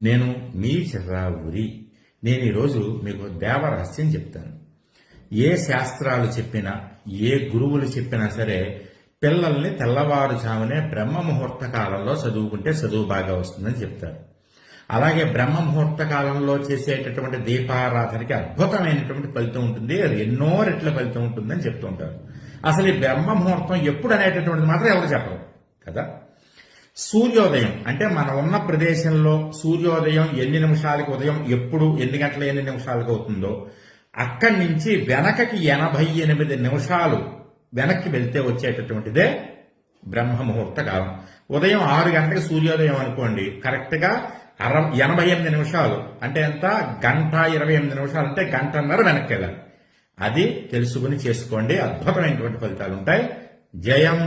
నేను మీ చిర్రావూరి. నేను ఈరోజు మీకు దేవరహస్యం చెప్తాను. ఏ శాస్త్రాలు చెప్పినా, ఏ గురువులు చెప్పినా సరే పిల్లల్ని తెల్లవారుజామునే బ్రహ్మ ముహూర్త కాలంలో చదువుకుంటే చదువు బాగా వస్తుందని చెప్తారు. అలాగే బ్రహ్మ ముహూర్త కాలంలో చేసేటటువంటి దీపారాధనకి అద్భుతమైనటువంటి ఫలితం ఉంటుంది, ఎన్నో రెట్ల ఫలితం ఉంటుందని చెప్తూ ఉంటారు. అసలు ఈ బ్రహ్మ ముహూర్తం ఎప్పుడు అనేటటువంటిది మాత్రం ఎవరు చెప్పరు కదా. సూర్యోదయం అంటే మనం ఉన్న ప్రదేశంలో సూర్యోదయం ఎన్ని నిమిషాలకు, ఉదయం ఎప్పుడు ఎన్ని గంటల ఎన్ని నిమిషాలకు అవుతుందో అక్కడి నుంచి వెనకకి 88 నిమిషాలు వెనక్కి వెళ్తే వచ్చేటటువంటిదే బ్రహ్మ ముహూర్త కాలం. ఉదయం 6 గంటలకు సూర్యోదయం అనుకోండి, కరెక్ట్ గా 88 నిమిషాలు అంటే ఎంత, 1:28 నిమిషాలు అంటే 1:30 వెనక్కి వెళ్ళాలి. అది తెలుసుకుని చేసుకోండి, అద్భుతమైనటువంటి ఫలితాలు ఉంటాయి. జయం.